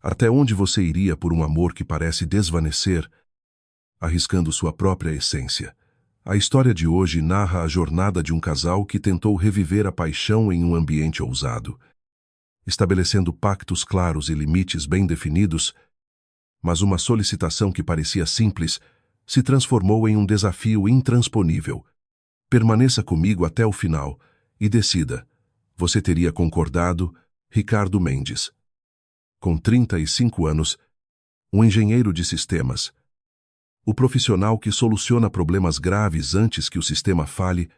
Até onde você iria por um amor que parece desvanecer, arriscando sua própria essência? A história de hoje narra a jornada de um casal que tentou reviver a paixão em um ambiente ousado, estabelecendo pactos claros e limites bem definidos, mas uma solicitação que parecia simples se transformou em um desafio intransponível. Permaneça comigo até o final e decida. Você teria concordado? Ricardo Mendes. Com 35 anos, um engenheiro de sistemas. O profissional que soluciona problemas graves antes que o sistema falhe,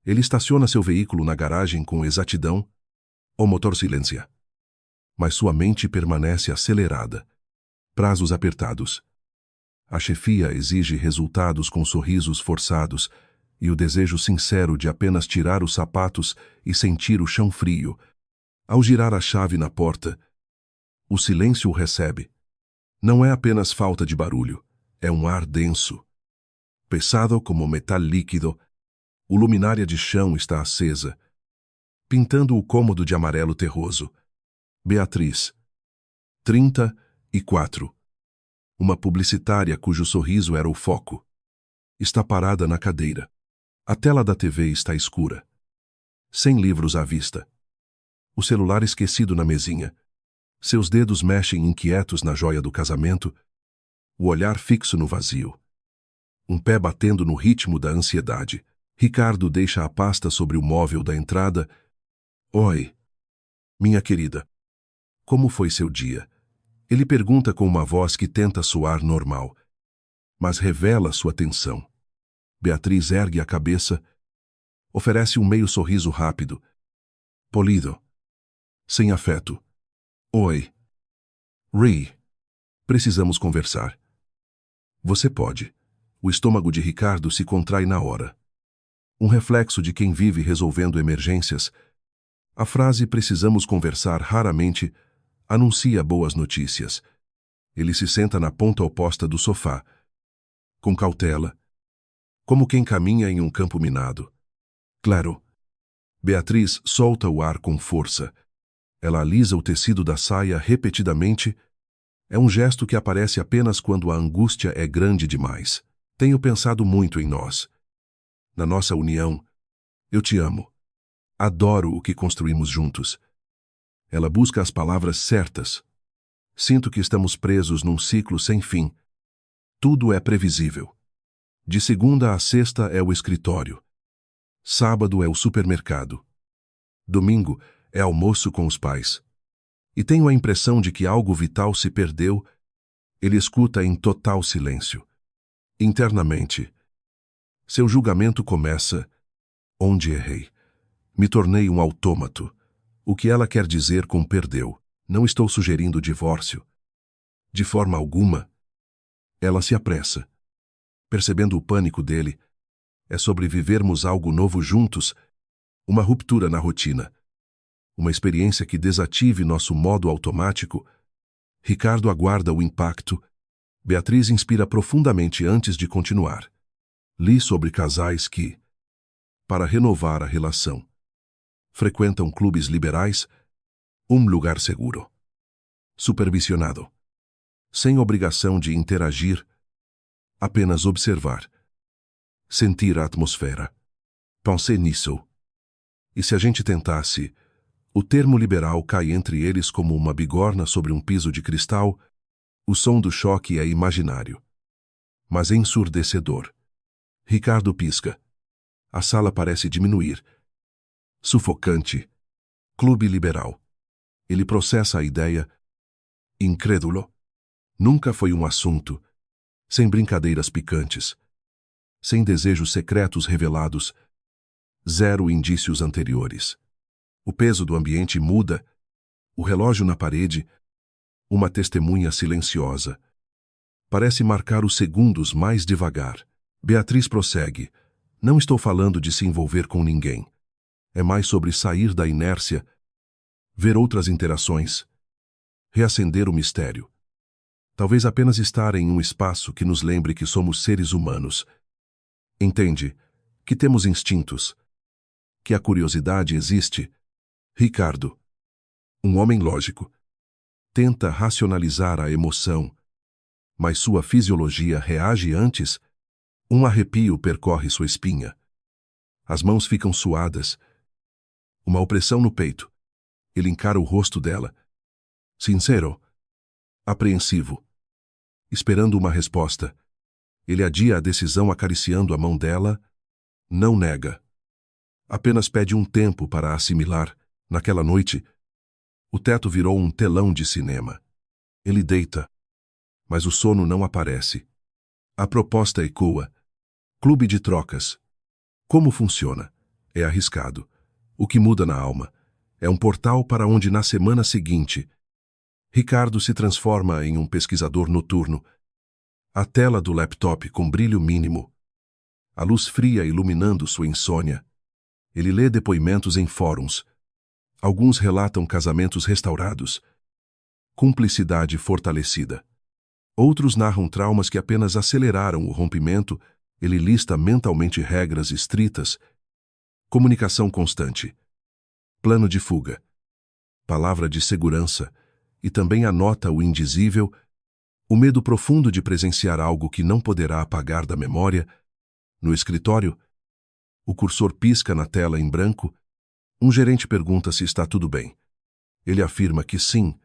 ele estaciona seu veículo na garagem com exatidão, o motor silencia. Mas sua mente permanece acelerada. Prazos apertados. A chefia exige resultados com sorrisos forçados e o desejo sincero de apenas tirar os sapatos e sentir o chão frio. Ao girar a chave na porta, o silêncio o recebe. Não é apenas falta de barulho, é um ar denso. Pesado como metal líquido, o luminária de chão está acesa, pintando o cômodo de amarelo terroso. Beatriz, 34. Uma publicitária cujo sorriso era o foco. Está parada na cadeira. A tela da TV está escura. Sem livros à vista. O celular esquecido na mesinha. Seus dedos mexem inquietos na joia do casamento. O olhar fixo no vazio. Um pé batendo no ritmo da ansiedade. Ricardo deixa a pasta sobre o móvel da entrada. Oi, minha querida. Como foi seu dia? Ele pergunta com uma voz que tenta soar normal, mas revela sua tensão. Beatriz ergue a cabeça, oferece um meio sorriso rápido, polido, sem afeto. Oi. Ri. Precisamos conversar. Você pode. O estômago de Ricardo se contrai na hora. Um reflexo de quem vive resolvendo emergências. A frase "precisamos conversar" raramente anuncia boas notícias. Ele se senta na ponta oposta do sofá, com cautela, como quem caminha em um campo minado. Claro. Beatriz solta o ar com força. Ela alisa o tecido da saia repetidamente. É um gesto que aparece apenas quando a angústia é grande demais. Tenho pensado muito em nós. Na nossa união. Eu te amo. Adoro o que construímos juntos. Ela busca as palavras certas. Sinto que estamos presos num ciclo sem fim. Tudo é previsível. De segunda a sexta é o escritório. Sábado é o supermercado. Domingo é almoço com os pais. E tenho a impressão de que algo vital se perdeu. Ele escuta em total silêncio. Internamente. Seu julgamento começa. Onde errei? Me tornei um autômato. O que ela quer dizer com perdeu? Não estou sugerindo divórcio. De forma alguma. Ela se apressa. Percebendo o pânico dele, é sobre vivermos algo novo juntos, uma ruptura na rotina. Uma experiência que desative nosso modo automático. Ricardo aguarda o impacto. Beatriz inspira profundamente antes de continuar. Li sobre casais que, para renovar a relação, frequentam clubes liberais, um lugar seguro, supervisionado, sem obrigação de interagir, apenas observar, sentir a atmosfera. Pensei nisso. E se a gente tentasse, o termo liberal cai entre eles como uma bigorna sobre um piso de cristal, o som do choque é imaginário, mas ensurdecedor. Ricardo pisca. A sala parece diminuir. Sufocante. Clube liberal. Ele processa a ideia. Incrédulo. Nunca foi um assunto. Sem brincadeiras picantes. Sem desejos secretos revelados. Zero indícios anteriores. O peso do ambiente muda. O relógio na parede. Uma testemunha silenciosa. Parece marcar os segundos mais devagar. Beatriz prossegue. Não estou falando de se envolver com ninguém. É mais sobre sair da inércia, ver outras interações, reacender o mistério. Talvez apenas estar em um espaço que nos lembre que somos seres humanos. Entende? Que temos instintos. Que a curiosidade existe. Ricardo. Um homem lógico. tenta racionalizar a emoção, mas sua fisiologia reage antes. Um arrepio percorre sua espinha. As mãos ficam suadas. Uma opressão no peito. Ele encara o rosto dela. Sincero. Apreensivo. Esperando uma resposta. Ele adia a decisão acariciando a mão dela. Não nega. Apenas pede um tempo para assimilar. Naquela noite, o teto virou um telão de cinema. Ele deita, mas o sono não aparece. A proposta ecoa. Clube de trocas. Como funciona? É arriscado. O que muda na alma? É um portal para onde na semana seguinte, Ricardo se transforma em um pesquisador noturno. A tela do laptop com brilho mínimo. A luz fria iluminando sua insônia. Ele lê depoimentos em fóruns. Alguns relatam casamentos restaurados. Cumplicidade fortalecida. Outros narram traumas que apenas aceleraram o rompimento. Ele lista mentalmente regras estritas. Comunicação constante. Plano de fuga. Palavra de segurança. E também anota o indizível, o medo profundo de presenciar algo que não poderá apagar da memória. No escritório, o cursor pisca na tela em branco. Um gerente pergunta se está tudo bem. Ele afirma que sim.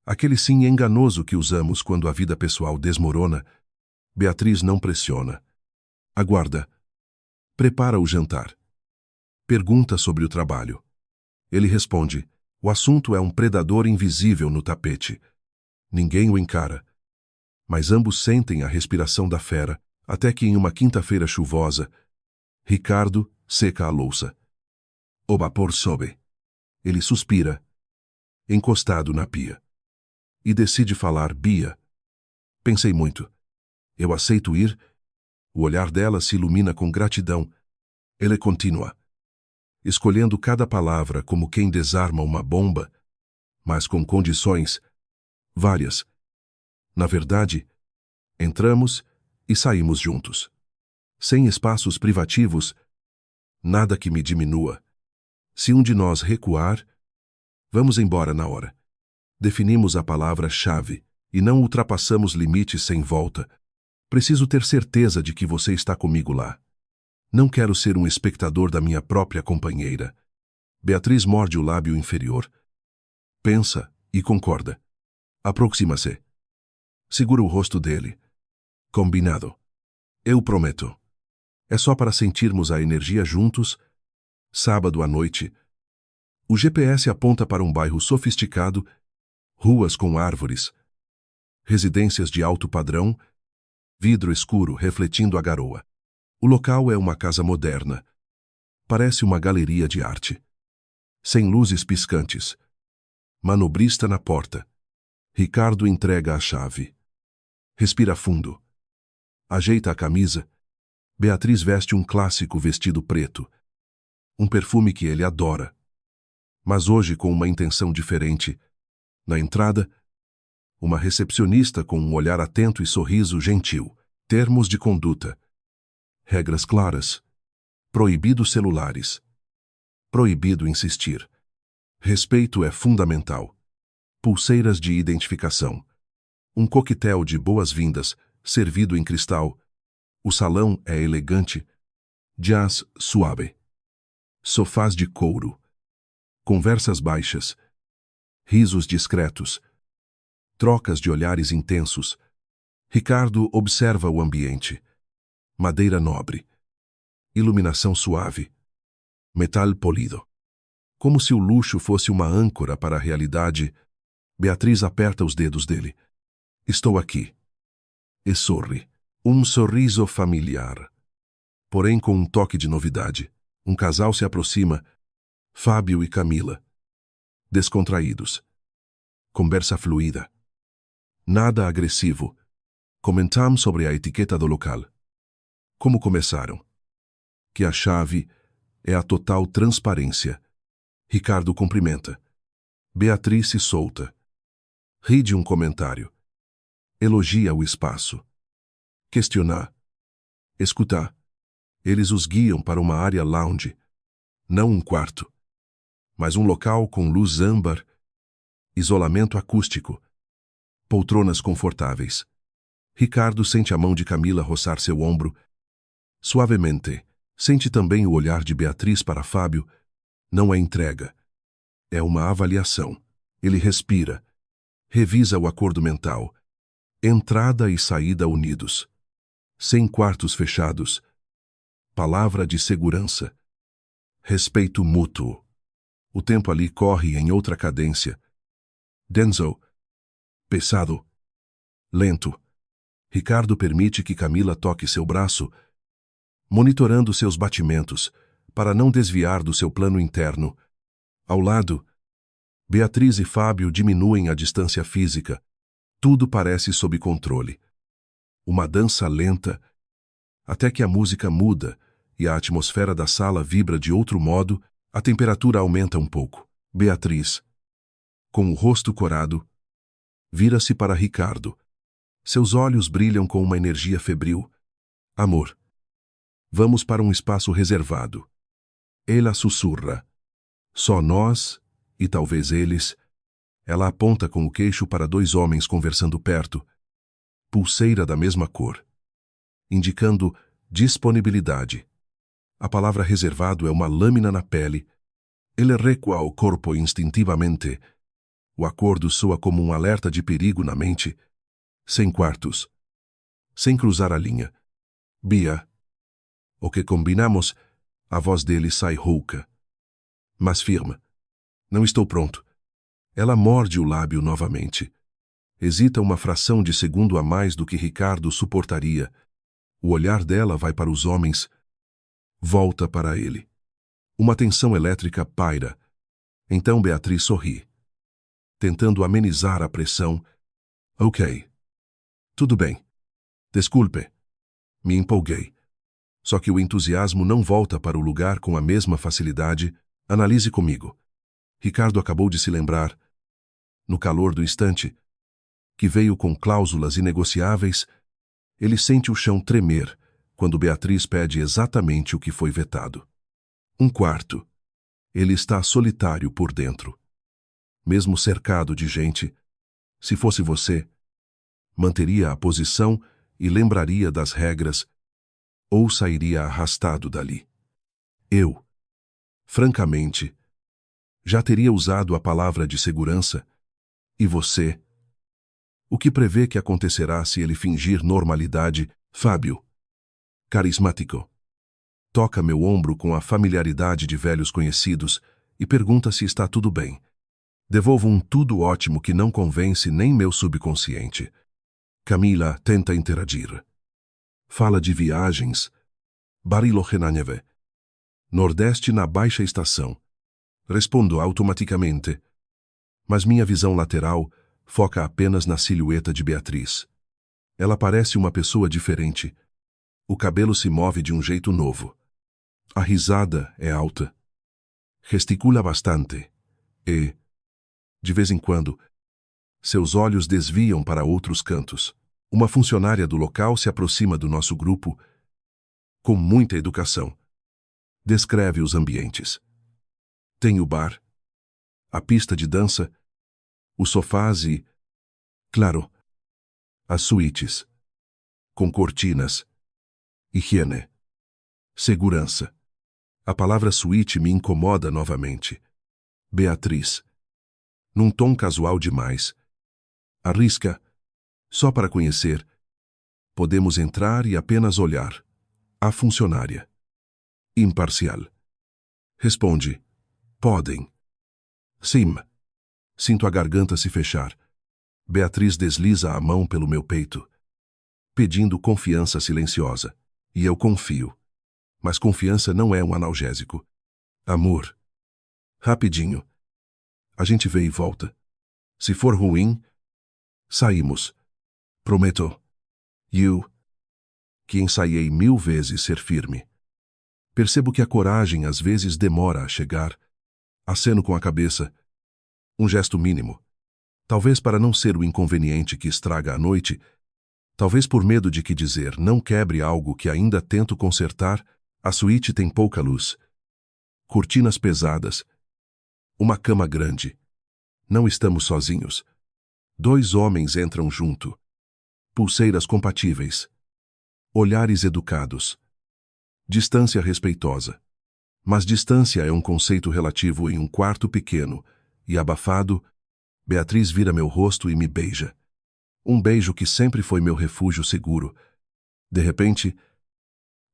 Aquele sim enganoso que usamos quando a vida pessoal desmorona. Beatriz não pressiona. Aguarda. Prepara o jantar. Pergunta sobre o trabalho. Ele responde: o assunto é um predador invisível no tapete. Ninguém o encara. Mas ambos sentem a respiração da fera, até que em uma quinta-feira chuvosa, Ricardo seca a louça. O vapor sobe. Ele suspira, encostado na pia. E decide falar: Bia. Pensei muito. Eu aceito ir? O olhar dela se ilumina com gratidão. Ele continua, escolhendo cada palavra como quem desarma uma bomba, mas com condições várias. Na verdade, entramos e saímos juntos. Sem espaços privativos, nada que me diminua. Se um de nós recuar, vamos embora na hora. Definimos a palavra-chave e não ultrapassamos limites sem volta. Preciso ter certeza de que você está comigo lá. Não quero ser um espectador da minha própria companheira. Beatriz morde o lábio inferior. Pensa e concorda. Aproxima-se. Segura o rosto dele. Combinado. Eu prometo. É só para sentirmos a energia juntos. Sábado à noite. O GPS aponta para um bairro sofisticado, ruas com árvores, residências de alto padrão, vidro escuro refletindo a garoa. O local é uma casa moderna. Parece uma galeria de arte. Sem luzes piscantes. Manobrista na porta. Ricardo entrega a chave. Respira fundo. Ajeita a camisa. Beatriz veste um clássico vestido preto. Um perfume que ele adora. Mas hoje com uma intenção diferente. Na entrada, uma recepcionista com um olhar atento e sorriso gentil. Termos de conduta. Regras claras. Proibido celulares. Proibido insistir. Respeito é fundamental. Pulseiras de identificação. Um coquetel de boas-vindas, servido em cristal. O salão é elegante. Jazz suave. Sofás de couro. Conversas baixas. Risos discretos. Trocas de olhares intensos. Ricardo observa o ambiente. Madeira nobre. Iluminação suave. Metal polido. Como se o luxo fosse uma âncora para a realidade, Beatriz aperta os dedos dele. Estou aqui. E sorri. Um sorriso familiar. Porém com um toque de novidade. Um casal se aproxima. Fábio e Camila. Descontraídos. Conversa fluida. Nada agressivo. Comentamos sobre a etiqueta do local. Como começaram? Que a chave é a total transparência. Ricardo cumprimenta. Beatriz se solta. Ri de um comentário. Elogia o espaço. Questionar. Escutar. Eles os guiam para uma área lounge. Não um quarto, mas um local com luz âmbar, isolamento acústico, Poltronas confortáveis. Ricardo sente a mão de Camila roçar seu ombro. Suavemente, sente também o olhar de Beatriz para Fábio. Não é entrega. É uma avaliação. Ele respira. Revisa o acordo mental. Entrada e saída unidos. 100 quartos fechados. Palavra de segurança. Respeito mútuo. O tempo ali corre em outra cadência. Denso. Pesado. Lento. Ricardo permite que Camila toque seu braço, monitorando seus batimentos, para não desviar do seu plano interno. Ao lado, Beatriz e Fábio diminuem a distância física. Tudo parece sob controle. Uma dança lenta, até que a música muda e a atmosfera da sala vibra de outro modo, a temperatura aumenta um pouco. Beatriz, com o rosto corado, vira-se para Ricardo. Seus olhos brilham com uma energia febril. Amor. Vamos para um espaço reservado. Ela sussurra. Só nós, e talvez eles. Ela aponta com o queixo para 2 homens conversando perto. Pulseira da mesma cor. Indicando disponibilidade. A palavra reservado é uma lâmina na pele. Ele recua o corpo instintivamente. O acordo soa como um alerta de perigo na mente. 100 quartos. Sem cruzar a linha. Bia. O que combinamos? A voz dele sai rouca, mas firme. Não estou pronto. Ela morde o lábio novamente. Hesita uma fração de segundo a mais do que Ricardo suportaria. O olhar dela vai para os homens. Volta para ele. Uma tensão elétrica paira. Então Beatriz sorri, tentando amenizar a pressão. Ok. Tudo bem. Desculpe. Me empolguei. Só que o entusiasmo não volta para o lugar com a mesma facilidade. Analise comigo. Ricardo acabou de se lembrar, no calor do instante, que veio com cláusulas inegociáveis. Ele sente o chão tremer quando Beatriz pede exatamente o que foi vetado. 1 quarto. Ele está solitário por dentro. Mesmo cercado de gente, se fosse você, manteria a posição e lembraria das regras, ou sairia arrastado dali. Eu, francamente, já teria usado a palavra de segurança. E você? O que prevê que acontecerá se ele fingir normalidade? Fábio, carismático, toca meu ombro com a familiaridade de velhos conhecidos e pergunta se está tudo bem. Devolvo um tudo ótimo que não convence nem meu subconsciente. Camila tenta interagir. Fala de viagens. Bariloche-na-Neve. Nordeste na baixa estação. Respondo automaticamente. Mas minha visão lateral foca apenas na silhueta de Beatriz. Ela parece uma pessoa diferente. O cabelo se move de um jeito novo. A risada é alta. Gesticula bastante. E, de vez em quando, seus olhos desviam para outros cantos. Uma funcionária do local se aproxima do nosso grupo com muita educação. Descreve os ambientes. Tem o bar, a pista de dança, os sofás e, claro, as suítes, com cortinas, higiene, segurança. A palavra suíte me incomoda novamente. Beatriz, num tom casual demais, arrisca, só para conhecer. Podemos entrar e apenas olhar. A funcionária, imparcial, responde: podem. Sim. Sinto a garganta se fechar. Beatriz desliza a mão pelo meu peito, pedindo confiança silenciosa. E eu confio. Mas confiança não é um analgésico. Amor. Rapidinho. A gente vê e volta. Se for ruim, saímos. Prometo. Eu, que ensaiei 1000 vezes ser firme. Percebo que a coragem às vezes demora a chegar. Aceno com a cabeça. Um gesto mínimo. Talvez para não ser o inconveniente que estraga a noite, talvez por medo de que dizer não quebre algo que ainda tento consertar. A suíte tem pouca luz. Cortinas pesadas. Uma cama grande. Não estamos sozinhos. Dois homens entram junto. Pulseiras compatíveis. Olhares educados. Distância respeitosa. Mas distância é um conceito relativo em um quarto pequeno e abafado. Beatriz vira meu rosto e me beija. Um beijo que sempre foi meu refúgio seguro. De repente,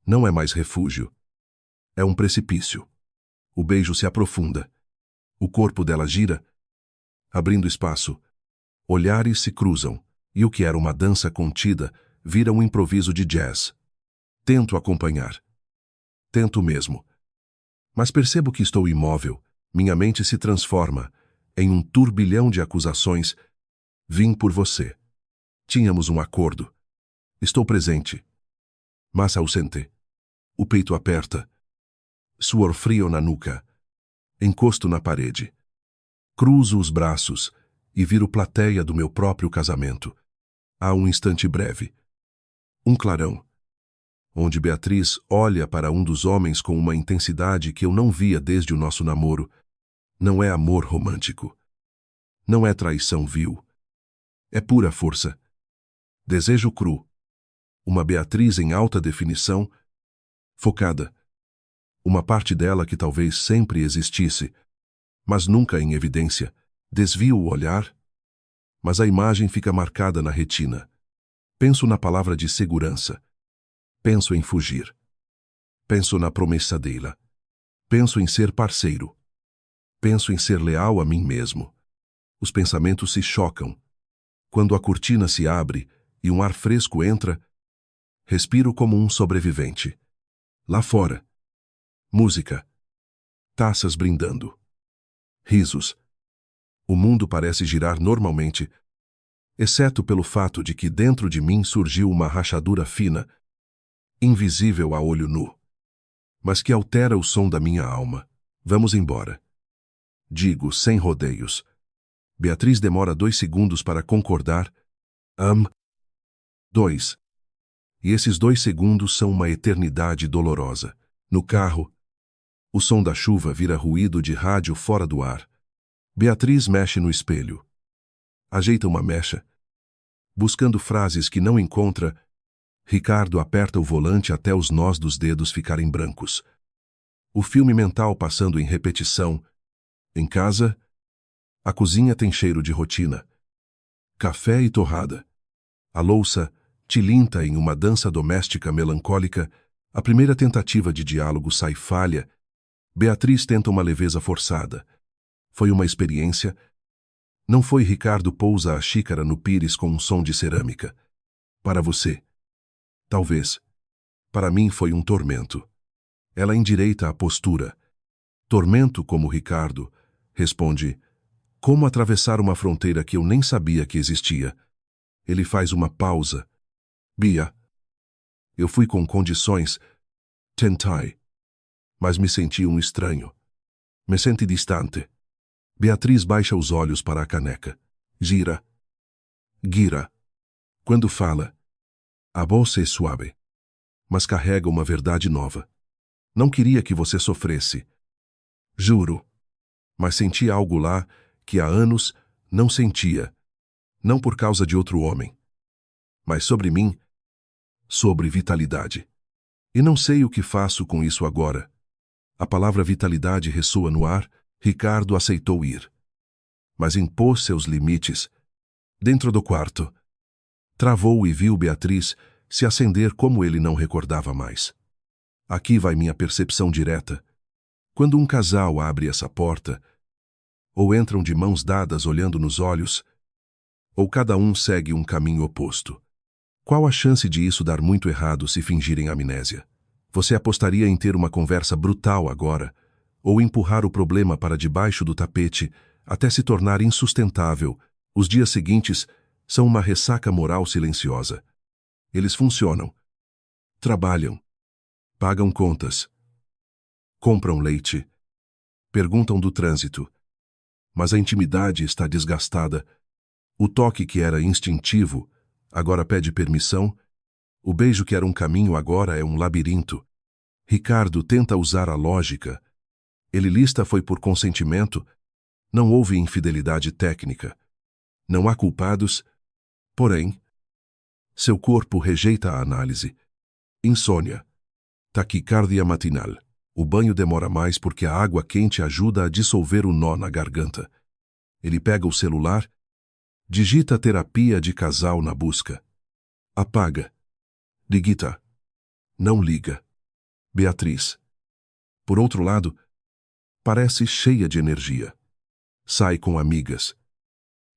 não é mais refúgio. É um precipício. O beijo se aprofunda. O corpo dela gira, abrindo espaço. Olhares se cruzam, e o que era uma dança contida vira um improviso de jazz. Tento acompanhar. Tento mesmo. Mas percebo que estou imóvel. Minha mente se transforma em um turbilhão de acusações. Vim por você. Tínhamos um acordo. Estou presente. Mas ausente. O peito aperta. Suor frio na nuca. Encosto na parede. Cruzo os braços e viro plateia do meu próprio casamento. Há um instante breve. Um clarão. Onde Beatriz olha para um dos homens com uma intensidade que eu não via desde o nosso namoro. Não é amor romântico. Não é traição vil. É pura força. Desejo cru. Uma Beatriz em alta definição, focada. Uma parte dela que talvez sempre existisse, mas nunca em evidência. Desvio o olhar, mas a imagem fica marcada na retina. Penso na palavra de segurança. Penso em fugir. Penso na promessa dela. Penso em ser parceiro. Penso em ser leal a mim mesmo. Os pensamentos se chocam. Quando a cortina se abre e um ar fresco entra, respiro como um sobrevivente. Lá fora, música. Taças brindando. Risos. O mundo parece girar normalmente, exceto pelo fato de que dentro de mim surgiu uma rachadura fina, invisível a olho nu, mas que altera o som da minha alma. Vamos embora. Digo, sem rodeios. Beatriz demora 2 segundos para concordar. 2. E esses 2 segundos são uma eternidade dolorosa. No carro, o som da chuva vira ruído de rádio fora do ar. Beatriz mexe no espelho. Ajeita uma mecha. Buscando frases que não encontra, Ricardo aperta o volante até os nós dos dedos ficarem brancos. O filme mental passando em repetição. Em casa, a cozinha tem cheiro de rotina. Café e torrada. A louça tilinta em uma dança doméstica melancólica. A primeira tentativa de diálogo sai falha. Beatriz tenta uma leveza forçada. Foi uma experiência. Não foi. Ricardo pousa a xícara no pires com um som de cerâmica. Para você. Talvez. Para mim foi um tormento. Ela endireita a postura. Tormento como Ricardo. Responde. Como atravessar uma fronteira que eu nem sabia que existia? Ele faz uma pausa. Bia. Eu fui com condições. Tentai. Mas me senti um estranho. Me senti distante. Beatriz baixa os olhos para a caneca. Gira. Gira. Quando fala, a voz é suave, mas carrega uma verdade nova. Não queria que você sofresse. Juro. Mas senti algo lá que há anos não sentia. Não por causa de outro homem. Mas sobre mim. Sobre vitalidade. E não sei o que faço com isso agora. A palavra vitalidade ressoa no ar. Ricardo aceitou ir. Mas impôs seus limites. Dentro do quarto. Travou e viu Beatriz se acender como ele não recordava mais. Aqui vai minha percepção direta. Quando um casal abre essa porta, ou entram de mãos dadas olhando nos olhos, ou cada um segue um caminho oposto. Qual a chance de isso dar muito errado se fingirem amnésia? Você apostaria em ter uma conversa brutal agora, ou empurrar o problema para debaixo do tapete até se tornar insustentável? Os dias seguintes são uma ressaca moral silenciosa. Eles funcionam. Trabalham. Pagam contas. Compram leite. Perguntam do trânsito. Mas a intimidade está desgastada. O toque que era instintivo, agora pede permissão. O beijo que era um caminho agora é um labirinto. Ricardo tenta usar a lógica. Ele lista foi por consentimento. Não houve infidelidade técnica. Não há culpados, porém, seu corpo rejeita a análise. Insônia. Taquicardia matinal. O banho demora mais porque a água quente ajuda a dissolver o nó na garganta. Ele pega o celular, digita terapia de casal na busca. Apaga. Digita. Não liga. Beatriz. Por outro lado, parece cheia de energia. Sai com amigas.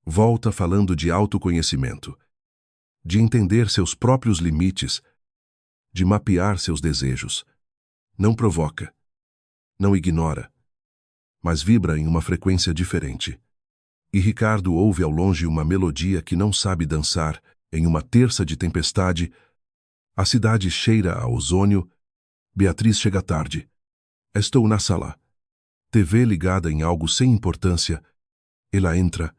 Volta falando de autoconhecimento, de entender seus próprios limites, de mapear seus desejos. Não provoca, não ignora, mas vibra em uma frequência diferente. E Ricardo ouve ao longe uma melodia que não sabe dançar. Em uma terça de tempestade, a cidade cheira a ozônio. Beatriz chega tarde. Estou na sala. TV ligada em algo sem importância. Ela entra,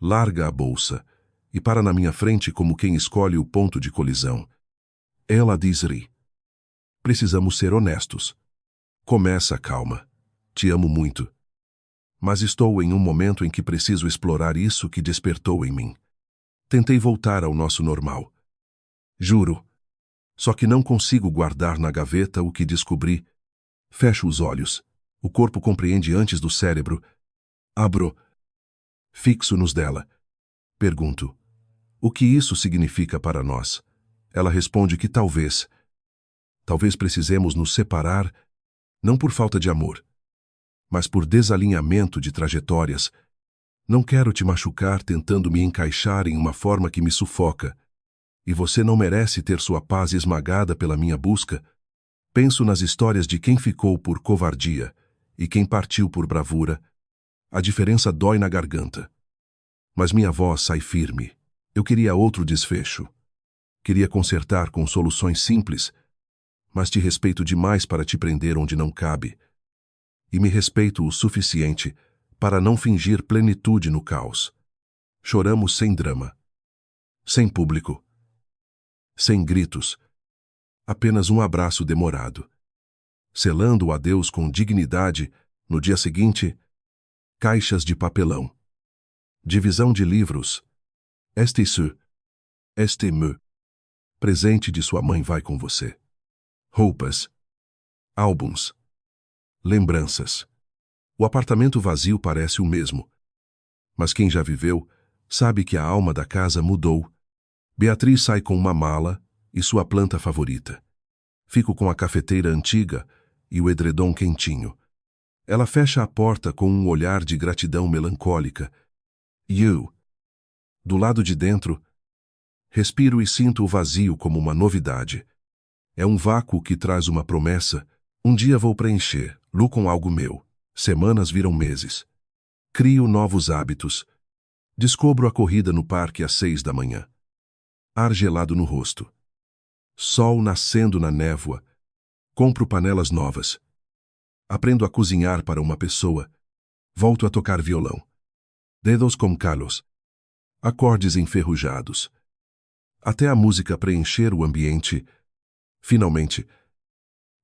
larga a bolsa e para na minha frente como quem escolhe o ponto de colisão. Ela diz: ri. Precisamos ser honestos. Começa calma. Te amo muito. Mas estou em um momento em que preciso explorar isso que despertou em mim. Tentei voltar ao nosso normal. Juro. Só que não consigo guardar na gaveta o que descobri. Fecho os olhos. O corpo compreende antes do cérebro. Abro. Fixo nos dela. Pergunto: o que isso significa para nós? Ela responde que talvez precisemos nos separar, não por falta de amor, mas por desalinhamento de trajetórias. Não quero te machucar tentando me encaixar em uma forma que me sufoca, e você não merece ter sua paz esmagada pela minha busca. Penso nas histórias de quem ficou por covardia e quem partiu por bravura. A diferença dói na garganta. Mas minha voz sai firme. Eu queria outro desfecho. Queria consertar com soluções simples, mas te respeito demais para te prender onde não cabe. E me respeito o suficiente para não fingir plenitude no caos. Choramos sem drama. Sem público. Sem gritos. Apenas um abraço demorado. Selando o adeus com dignidade, no dia seguinte, caixas de papelão. Divisão de livros. Este seu. Este meu. Presente de sua mãe vai com você. Roupas. Álbuns. Lembranças. O apartamento vazio parece o mesmo. Mas quem já viveu, sabe que a alma da casa mudou. Beatriz sai com uma mala e sua planta favorita. Fico com a cafeteira antiga e o edredom quentinho. Ela fecha a porta com um olhar de gratidão melancólica. E eu, do lado de dentro, respiro e sinto o vazio como uma novidade. É um vácuo que traz uma promessa. Um dia vou preencher-lo com algo meu. Semanas viram meses. Crio novos hábitos. Descubro a corrida no parque às 6 da manhã. Ar gelado no rosto. Sol nascendo na névoa. Compro panelas novas. Aprendo a cozinhar para uma pessoa. Volto a tocar violão. Dedos com calos. Acordes enferrujados. Até a música preencher o ambiente. Finalmente,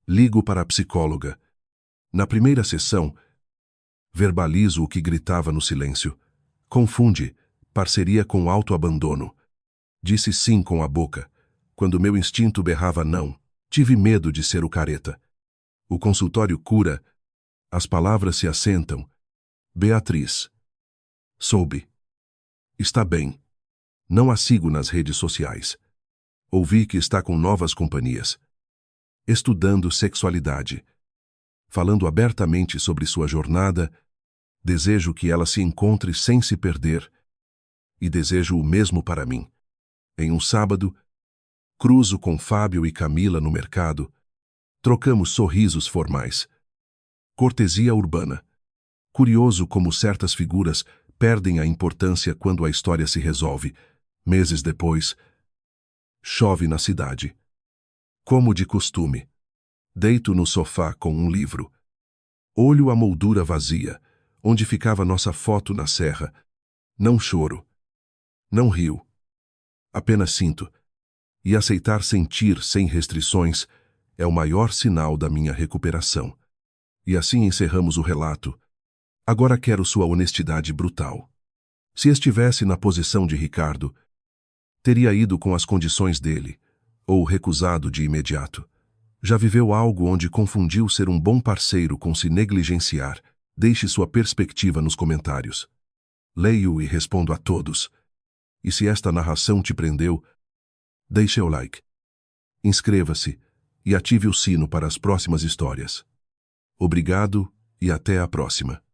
ligo para a psicóloga. Na primeira sessão, verbalizo o que gritava no silêncio. Confunde parceria com autoabandono. Disse sim com a boca. Quando meu instinto berrava não, tive medo de ser o careta. O consultório cura. As palavras se assentam. Beatriz. Soube. Está bem. Não a sigo nas redes sociais. Ouvi que está com novas companhias. Estudando sexualidade. Falando abertamente sobre sua jornada. Desejo que ela se encontre sem se perder. E desejo o mesmo para mim. Em um sábado, cruzo com Fábio e Camila no mercado. Trocamos sorrisos formais. Cortesia urbana. Curioso como certas figuras perdem a importância quando a história se resolve. Meses depois, chove na cidade. Como de costume, deito no sofá com um livro. Olho a moldura vazia, onde ficava nossa foto na serra. Não choro. Não rio. Apenas sinto. E aceitar sentir sem restrições é o maior sinal da minha recuperação. E assim encerramos o relato. Agora quero sua honestidade brutal. Se estivesse na posição de Ricardo, teria ido com as condições dele, ou recusado de imediato. Já viveu algo onde confundiu ser um bom parceiro com se negligenciar. Deixe sua perspectiva nos comentários. Leio e respondo a todos. E se esta narração te prendeu, deixe o like. Inscreva-se e ative o sino para as próximas histórias. Obrigado e até a próxima.